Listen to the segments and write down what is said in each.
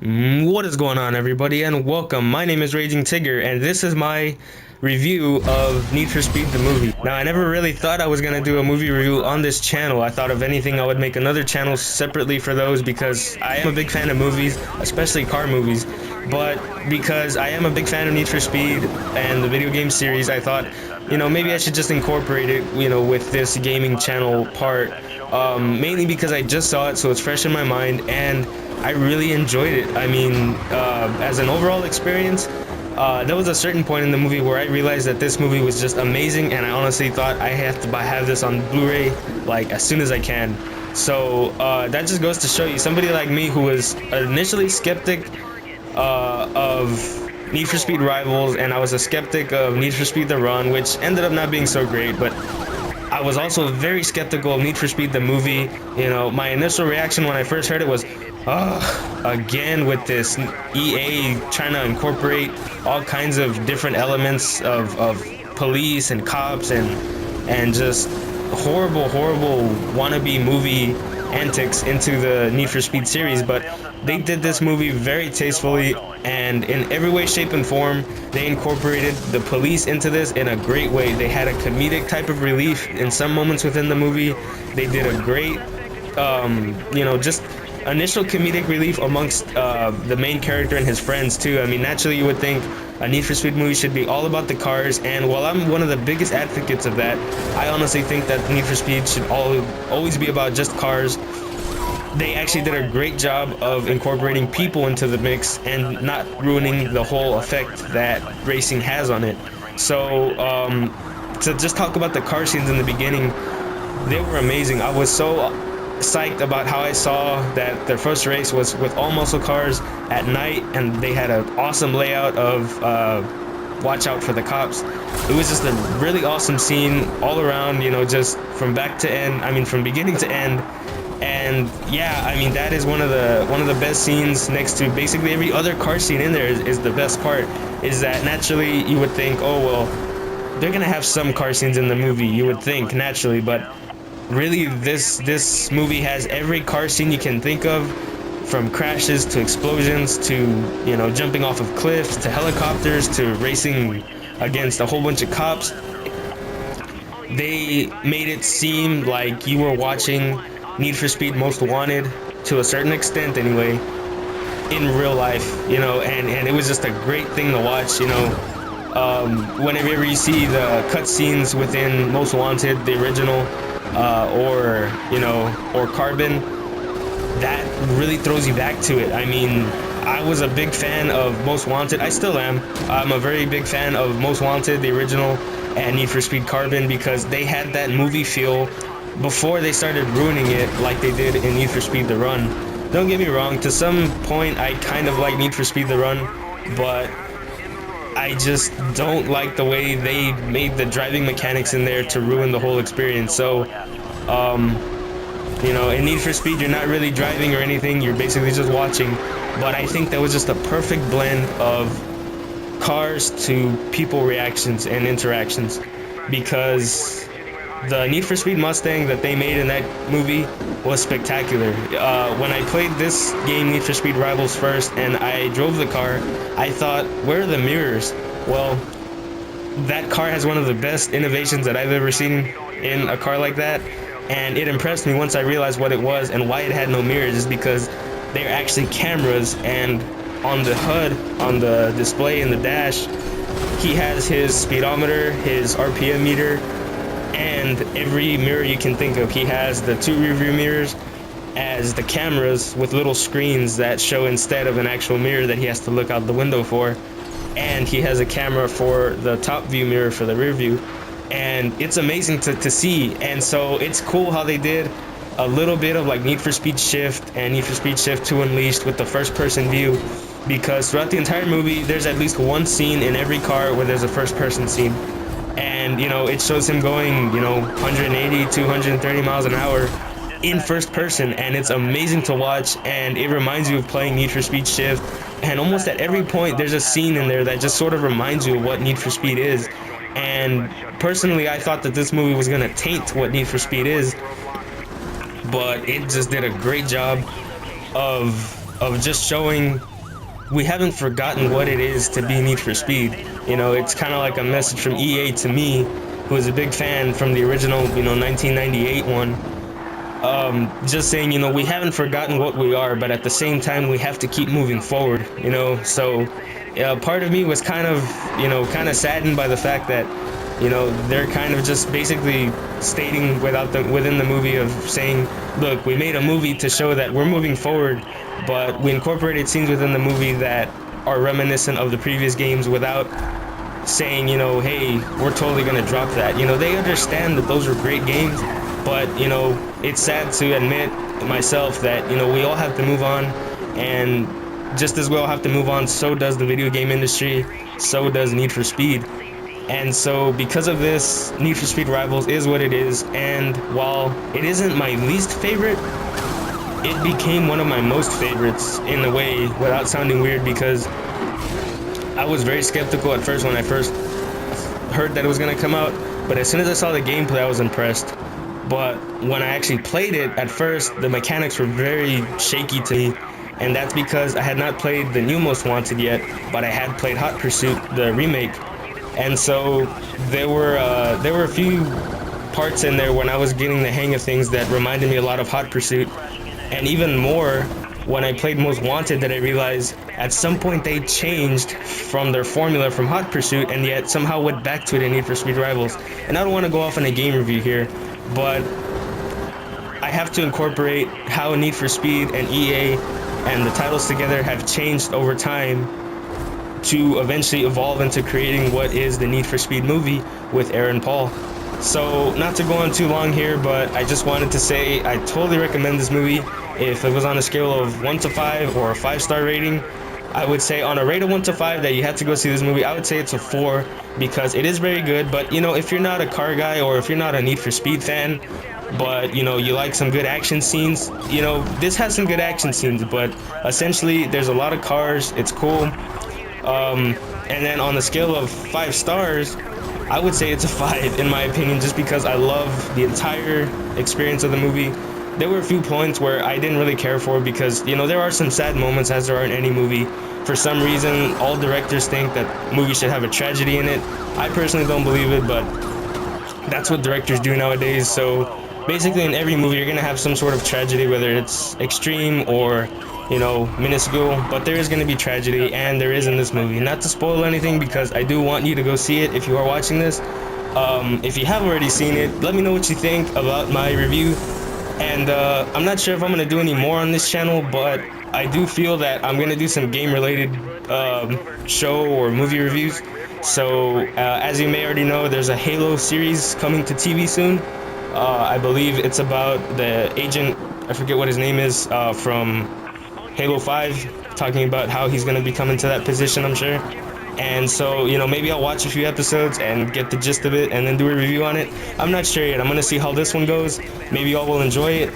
What is going on, everybody, and welcome. My name is Raging Tigger, and this is my review of Need for Speed the movie. Now, I never really thought I was gonna do a movie review on this channel. I thought, if anything, I would make another channel separately for those because I am a big fan of movies, especially car movies. But because I am a big fan of Need for Speed and the video game series, I thought, maybe I should just incorporate it, with this gaming channel part. Mainly because I just saw it, so it's fresh in my mind, and I really enjoyed it. I mean, as an overall experience, there was a certain point in the movie where I realized that this movie was just amazing, and I honestly thought I have to have this on Blu-ray like as soon as I can. So that just goes to show you, somebody like me who was initially skeptic of Need for Speed Rivals, and I was a skeptic of Need for Speed The Run, which ended up not being so great, but I was also very skeptical of Need for Speed the movie. My initial reaction when I first heard it was, again with this EA trying to incorporate all kinds of different elements of police and cops and just horrible wannabe movie antics into the Need for Speed series. But they did this movie very tastefully, and in every way, shape, and form, they incorporated the police into this in a great way. They had a comedic type of relief in some moments within the movie. They did a great, just initial comedic relief amongst the main character and his friends too. I mean, naturally you would think a Need for Speed movie should be all about the cars, and while I'm one of the biggest advocates of that, I honestly think that Need for Speed should always be about just cars. They actually did a great job of incorporating people into the mix and not ruining the whole effect that racing has on it. So to just talk about the car scenes in the beginning, they were amazing. I was so psyched about how I saw that their first race was with all muscle cars at night, and they had an awesome layout of watch out for the cops. It was just a really awesome scene all around, just from beginning to end. And yeah, I mean, that is one of the best scenes, next to basically every other car scene in there. Is the best part, is that naturally you would think, oh well, they're gonna have some car scenes in the movie, you would think naturally, but really this movie has every car scene you can think of, from crashes to explosions to jumping off of cliffs to helicopters to racing against a whole bunch of cops. They made it seem like you were watching Need for Speed Most Wanted, to a certain extent anyway, in real life, and it was just a great thing to watch. Whenever you see the cutscenes within Most Wanted, the original, or Carbon, that really throws you back to it. I mean, I was a big fan of Most Wanted. I still am. I'm a very big fan of Most Wanted, the original, and Need for Speed Carbon, because they had that movie feel before they started ruining it like they did in Need for Speed The Run. Don't get me wrong, to some point I kind of like Need for Speed The Run, but I just don't like the way they made the driving mechanics in there to ruin the whole experience. So, in Need for Speed, you're not really driving or anything, you're basically just watching. But I think that was just a perfect blend of cars to people reactions and interactions, because the Need for Speed Mustang that they made in that movie was spectacular. When I played this game, Need for Speed Rivals, first, and I drove the car, I thought, where are the mirrors? Well, that car has one of the best innovations that I've ever seen in a car like that, and it impressed me once I realized what it was and why it had no mirrors. Is because they're actually cameras, and on the HUD, on the display in the dash, he has his speedometer, his RPM meter, and every mirror you can think of. He has the two rear view mirrors as the cameras with little screens that show instead of an actual mirror that he has to look out the window for. And he has a camera for the top view mirror for the rear view. And it's amazing to see. And so it's cool how they did a little bit of like Need for Speed Shift and Need for Speed Shift 2 Unleashed with the first person view, because throughout the entire movie there's at least one scene in every car where there's a first person scene. And it shows him going 180, 230 miles an hour in first person, and it's amazing to watch, and it reminds you of playing Need for Speed Shift. And almost at every point there's a scene in there that just sort of reminds you of what Need for Speed is. And personally, I thought that this movie was gonna taint what Need for Speed is, but it just did a great job of just showing we haven't forgotten what it is to be Need for Speed. You know, it's kind of like a message from EA to me, who is a big fan from the original, 1998 one. Just saying, we haven't forgotten what we are, but at the same time, we have to keep moving forward. So part of me was kind of, saddened by the fact that, they're kind of just basically stating within the movie of saying, look, we made a movie to show that we're moving forward, but we incorporated scenes within the movie that are reminiscent of the previous games without saying, hey, we're totally gonna drop that. They understand that those were great games, but it's sad to admit myself that we all have to move on, and just as we all have to move on, so does the video game industry, so does Need for Speed. And so because of this, Need for Speed Rivals is what it is, and while it isn't my least favorite, it became one of my most favorites in a way, without sounding weird, because I was very skeptical at first when I first heard that it was going to come out, but as soon as I saw the gameplay, I was impressed. But when I actually played it, at first, the mechanics were very shaky to me, and that's because I had not played the new Most Wanted yet, but I had played Hot Pursuit, the remake. And so there were a few parts in there when I was getting the hang of things that reminded me a lot of Hot Pursuit, and even more when I played Most Wanted, that I realized at some point they changed from their formula from Hot Pursuit and yet somehow went back to it in Need for Speed Rivals. And I don't want to go off on a game review here, but I have to incorporate how Need for Speed and EA and the titles together have changed over time to eventually evolve into creating what is the Need for Speed movie with Aaron Paul. So, not to go on too long here, but I just wanted to say I totally recommend this movie. If it was on a scale of 1 to 5 or a 5-star rating, I would say on a rate of 1 to 5 that you had to go see this movie, I would say it's a 4, because it is very good. But if you're not a car guy, or if you're not a Need for Speed fan, but you like some good action scenes, this has some good action scenes, but essentially there's a lot of cars, it's cool. And then on the scale of 5 stars, I would say it's a 5 in my opinion, just because I love the entire experience of the movie. There were a few points where I didn't really care for, because there are some sad moments, as there are in any movie. For some reason, all directors think that movies should have a tragedy in it. I personally don't believe it, but that's what directors do nowadays. So basically in every movie you're gonna have some sort of tragedy, whether it's extreme or minuscule, but there is going to be tragedy, and there is in this movie. Not to spoil anything, because I do want you to go see it if you are watching this. If you have already seen it, let me know what you think about my review. And I'm not sure if I'm going to do any more on this channel, but I do feel that I'm going to do some game related show or movie reviews. So as you may already know, there's a Halo series coming to TV soon. I believe it's about the agent, I forget what his name is, from Halo 5, talking about how he's going to be coming to that position, I'm sure. And so, maybe I'll watch a few episodes and get the gist of it and then do a review on it. I'm not sure yet. I'm going to see how this one goes. Maybe y'all will enjoy it.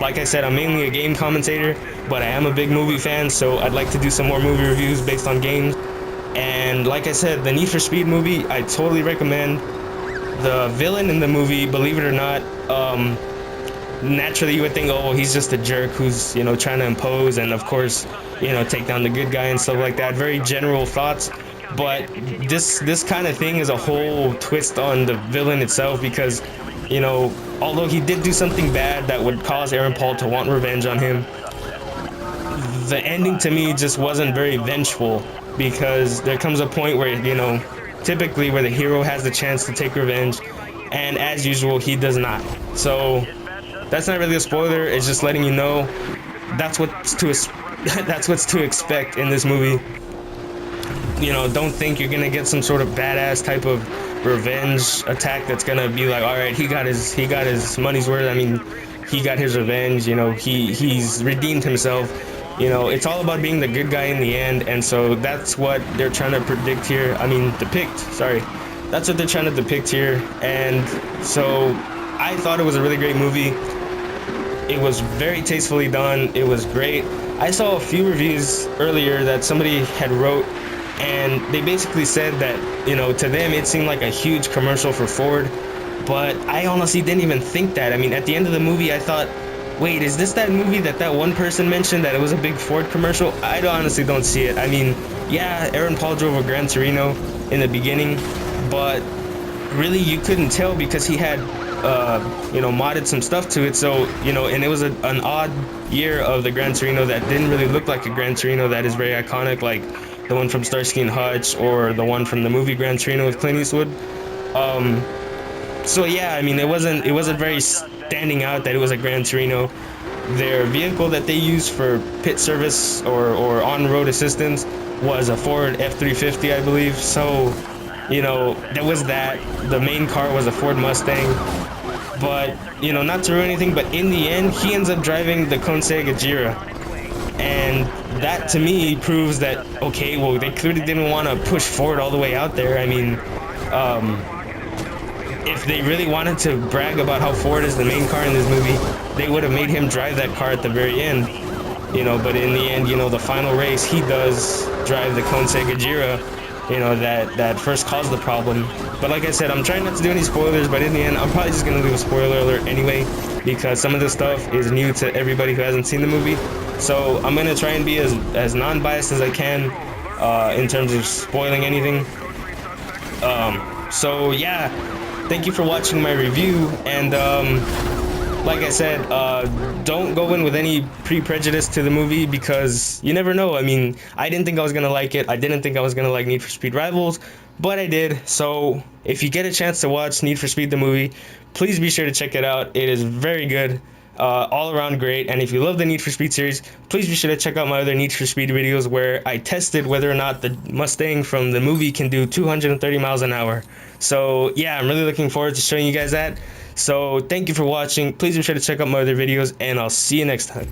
Like I said, I'm mainly a game commentator, but I am a big movie fan, so I'd like to do some more movie reviews based on games. And like I said, the Need for Speed movie, I totally recommend. The villain in the movie, believe it or not, naturally you would think, oh, he's just a jerk who's trying to impose and of course take down the good guy and stuff like that. Very general thoughts, but this kind of thing is a whole twist on the villain itself, because although he did do something bad that would cause Aaron Paul to want revenge on him, the ending to me just wasn't very vengeful, because there comes a point where typically where the hero has the chance to take revenge, and as usual he does not. So that's not really a spoiler, it's just letting you know that's what's to expect in this movie. Don't think you're gonna get some sort of badass type of revenge attack that's gonna be like, all right, he got his money's worth. I mean, he got his revenge, he's redeemed himself. It's all about being the good guy in the end, and so that's what they're trying to depict, sorry. That's what they're trying to depict here, and so I thought it was a really great movie. It was very tastefully done. It was great. I saw a few reviews earlier that somebody had wrote, and they basically said that, to them it seemed like a huge commercial for Ford, but I honestly didn't even think that. I mean, at the end of the movie, I thought wait, is this that movie that one person mentioned that it was a big Ford commercial? I honestly don't see it. I mean, yeah, Aaron Paul drove a Gran Torino in the beginning, but really you couldn't tell because he had modded some stuff to it. So and it was an odd year of the Gran Torino that didn't really look like a Gran Torino that is very iconic, like the one from Starsky and Hutch or the one from the movie Gran Torino with Clint Eastwood. So yeah, I mean, it wasn't very standing out that it was a Gran Torino. Their vehicle that they used for pit service or on-road assistance was a Ford F-350, I believe. So there was that. The main car was a Ford Mustang. But not to ruin anything, but in the end he ends up driving the Koenigsegg Agera, and that to me proves that, okay, well, they clearly didn't want to push Ford all the way out there. I mean, if they really wanted to brag about how Ford is the main car in this movie, they would have made him drive that car at the very end. But in the end, the final race, he does drive the Koenigsegg Agera, that first caused the problem. But like I said, I'm trying not to do any spoilers, but in the end, I'm probably just going to leave a spoiler alert anyway, because some of this stuff is new to everybody who hasn't seen the movie. So I'm going to try and be as non-biased as I can in terms of spoiling anything. So yeah, thank you for watching my review, and like I said, don't go in with any pre-prejudice to the movie, because you never know. I mean, I didn't think I was gonna like it. I didn't think I was gonna like Need for Speed Rivals, but I did. So if you get a chance to watch Need for Speed the movie, please be sure to check it out. It is very good, all around great. And if you love the Need for Speed series, please be sure to check out my other Need for Speed videos where I tested whether or not the Mustang from the movie can do 230 miles an hour. So yeah, I'm really looking forward to showing you guys that. So thank you for watching. Please be sure to check out my other videos, and I'll see you next time.